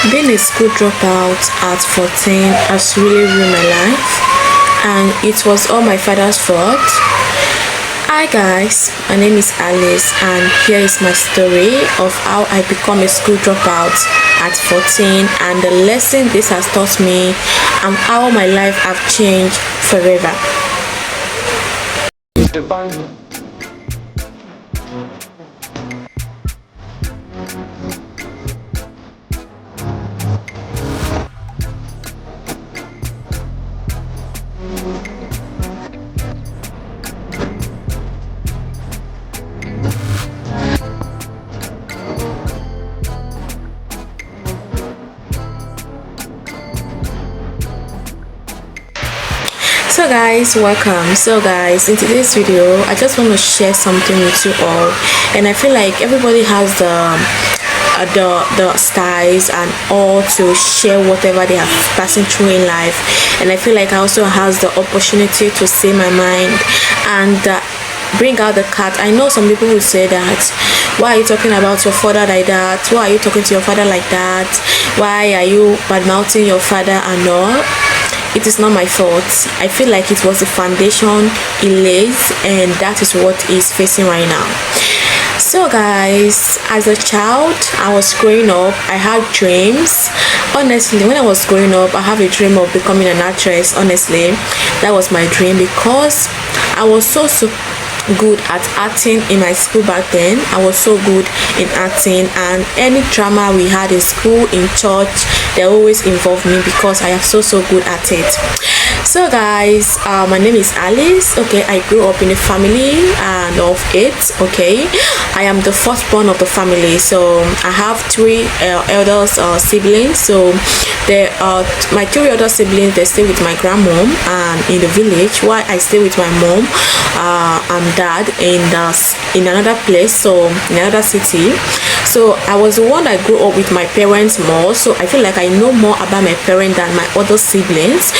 Being a school dropout at 14 has really ruined my life, and it was all my father's fault. Hi guys, my name is Alice, and here is my story of how I become a school dropout at 14 and the lesson this has taught me and how my life have changed forever. So guys, welcome. So guys, in today's video I just want to share something with you all, and I feel like everybody has the styles and all to share whatever they are passing through in life, and I feel like I also has the opportunity to say my mind and bring out the cat. I know some people will say that, why are you talking about your father like that? Why are you talking to your father like that? Why are you bad mouthing your father and all? It is not my fault. I feel like it was the foundation he laid, and that is what he's facing right now. So guys, as a child, I was growing up, I had dreams. Honestly, when I was growing up, I have a dream of becoming an actress. Honestly, that was my dream because I was so good at acting in my school back then. I was so good in acting, and any drama we had in school, in church, they always involve me because I am so good at it. So guys, my name is Alice. Okay, I grew up in a family of 8. Okay, I am the firstborn of the family, so I have 3 elder siblings. So my 3 elder siblings, they stay with my grandmom and in the village, while I stay with my mom and dad in another place, so in another city. So I was the one that grew up with my parents more, so I feel like I know more about my parents than my other siblings.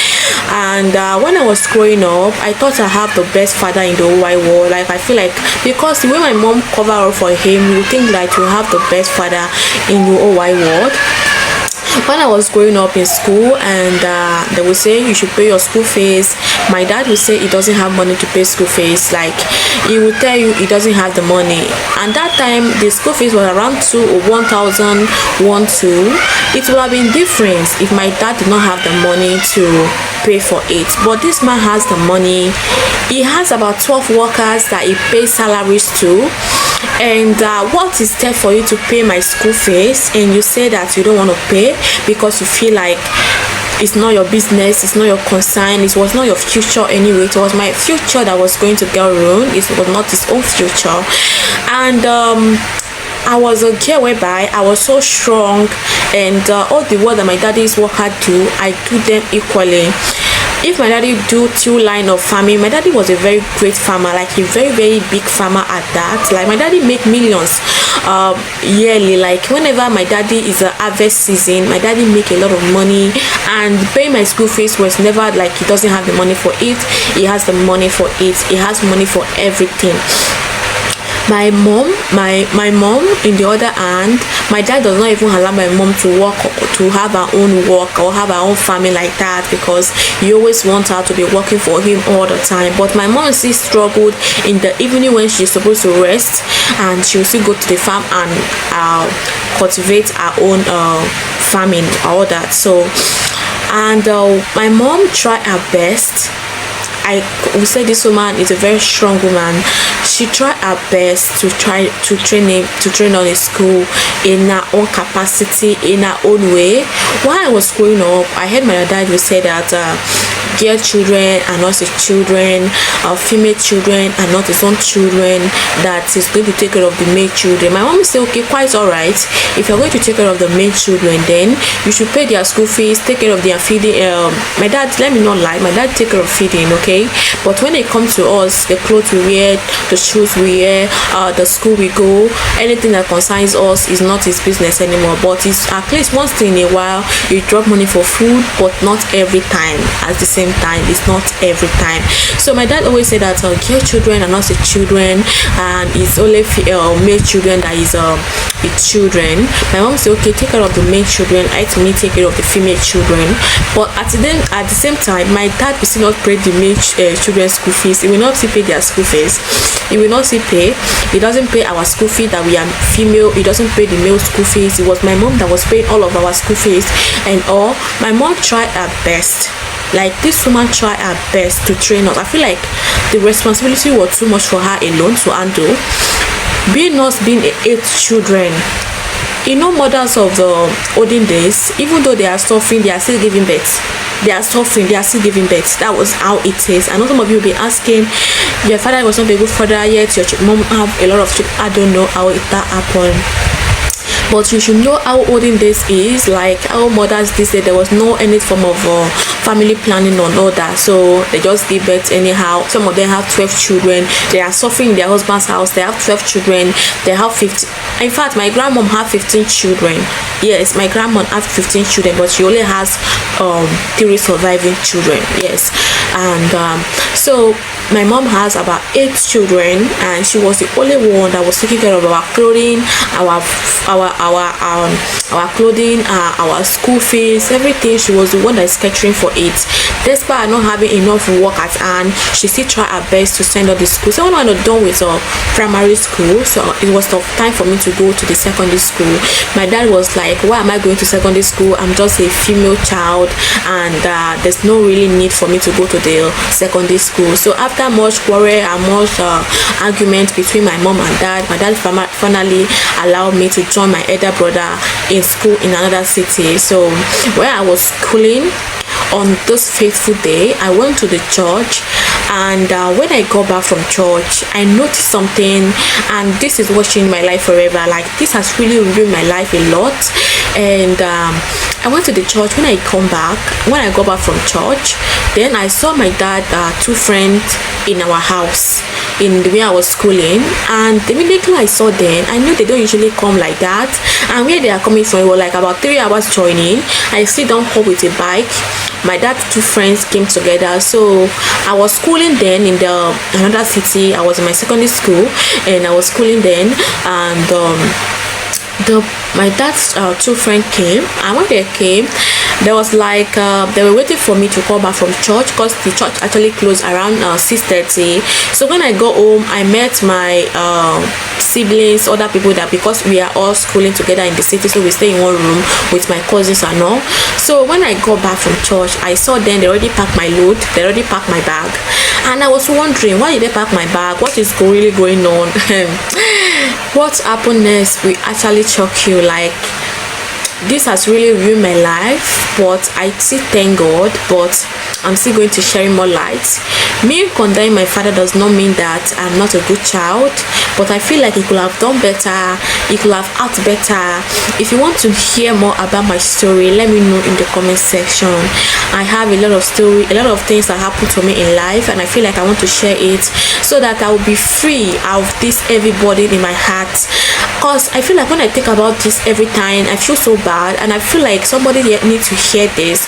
And when I was growing up, I thought I have the best father in the whole wide world. Like, I feel like because the way my mom covered up for him, you think that you have the best father in the whole wide world. When I was growing up in school, and they would say you should pay your school fees, my dad would say he doesn't have money to pay school fees. Like, he would tell you he doesn't have the money, and that time the school fees was around 1,000. It would have been different if my dad did not have the money to pay for it, but this man has the money. He has about 12 workers that he pays salaries to, and what is there for you to pay my school fees, and you say that you don't want to pay because you feel like it's not your business, it's not your concern, it was not your future anyway. It was my future that was going to get ruined. It was not his own future. And I was a girl whereby I was so strong, and all the work that my daddy's work hard do, I do them equally. If my daddy do 2 line of farming, my daddy was a very great farmer, like a very big farmer at that. Like, my daddy make millions yearly. Like, whenever my daddy is a harvest season, my daddy make a lot of money, and paying my school fees was never like he doesn't have the money for it. He has the money for it. He has money for everything. My mom, in the other hand, my dad does not even allow my mom to work, to have her own work or have her own family like that, because he always wants her to be working for him all the time. But my mom still struggled in the evening when she's supposed to rest, and she will still go to the farm and cultivate her own farming, all that. So, and my mom tried her best. I would say this woman is a very strong woman. She tried her best to train on a school in her own capacity, in her own way. While I was growing up, I heard my dad would say that girl children are not his children, female children are not his own children, that he's going to take care of the male children. My mom said, okay, quite all right. If you're going to take care of the male children, then you should pay their school fees, take care of their feeding. My dad, let me not lie, my dad take care of feeding, okay? But when it comes to us, the clothes we wear, the shoes we wear, the school we go, anything that concerns us is not his business anymore. But it's at least once in a while you drop money for food, but not every time at the same same time. It's not every time. So my dad always said that girl children are not the children, and it's only male children that is children. My mom said, okay, take care of the male children, I to me take care of the female children. But at the same time, my dad will still not pay the male children's school fees. He will not still pay their school fees. He will not still pay. He doesn't pay our school fee that we are female. He doesn't pay the male school fees. It was my mom that was paying all of our school fees and all. My mom tried her best. Like, this woman tried her best to train us. I feel like the responsibility was too much for her alone to handle. Being us being 8 children, mothers of the olden days, even though they are suffering, they are still giving birth. They are suffering, they are still giving birth. That was how it is. I know some of you will be asking, your father was not a good father yet, your mom have a lot of children. I don't know how that happened. But you should know how olden days is, like how mothers they said there was no any form of family planning or all that, so they just give birth anyhow. Some of them have 12 children. They are suffering in their husband's house. They have 12 children. They have 15. In fact, my grandmom had 15 children. Yes, my grandmom had 15 children, but she only has 3 surviving children. Yes, and so my mom has about 8 children, and she was the only one that was taking care of our clothing, our clothing, our school fees, everything. She was the one that is catering for it. Despite not having enough work at hand, she still tried her best to send her to school. So when I was done with primary school, so it was time for me to go to the secondary school. My dad was like, why am I going to secondary school? I'm just a female child, and there's no really need for me to go to the secondary school. So after much quarrel and much argument between my mom and dad, my dad finally allowed me to join my elder brother in school in another city. So where I was schooling, on this faithful day, I went to the church, and when I got back from church, I noticed something, and this is what changed my life forever. Like, this has really ruined my life a lot. And I went to the church. When I got back from church, then I saw my dad 2 friends in our house in the way I was schooling, and immediately I saw them, I knew they don't usually come like that, and where they are coming from, it was like about 3 hours joining. I sit down home with a bike. My dad's 2 friends came together. So I was schooling then in another city. I was in my secondary school, and I was schooling then, and my dad's 2 friends came, and when they came, there was like they were waiting for me to come back from church, because the church actually closed around 6:30. So when I got home, I met my siblings, other people, that because we are all schooling together in the city, so we stay in one room with my cousins and all. So when I got back from church, I saw them. They already packed my load, they already packed my bag, and I was wondering, why did they pack my bag? What is really going on? What happened next will actually shock you. Like, this has really ruined my life, but I still thank God. But I'm still going to share more light. Me condemning my father does not mean that I'm not a good child, but I feel like he could have done better. He could have acted better. If you want to hear more about my story, let me know in the comment section. I have a lot of story, a lot of things that happened to me in life, and I feel like I want to share it so that I will be free of this heavy burden in my heart. Because I feel like when I think about this every time, I feel so bad, and I feel like somebody needs to hear this.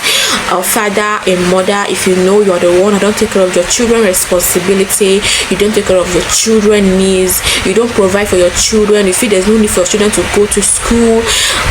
A father, a mother, if you know you're the one who don't take care of your children responsibility, you don't take care of your children needs, you don't provide for your children, you feel there's no need for your children to go to school,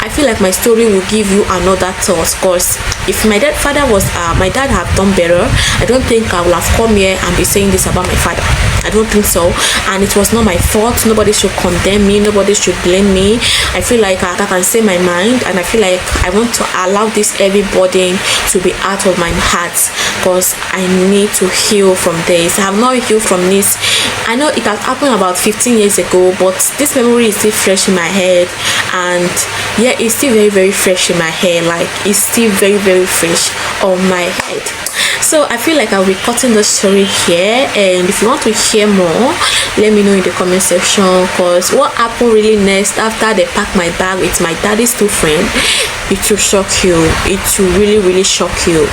I feel like my story will give you another thought. Because if my dad had done better, I don't think I would have come here and be saying this about my father. I don't think so. And it was not my fault. Nobody should condemn me, nobody should blame me. I feel like I can say my mind, and I feel like I want to allow this heavy burden to be out of my heart, because I need to heal from this. I have not healed from this. I know it has happened about 15 years ago, but this memory is still fresh in my head, and yeah, it's still very, very fresh in my head. Like, it's still very, very fresh on my head. So I feel like I'll be cutting the story here, and if you want to hear more, let me know in the comment section. Because what happened really next after they packed my bag with my daddy's 2 friends, it will shock you. It will really, really shock you.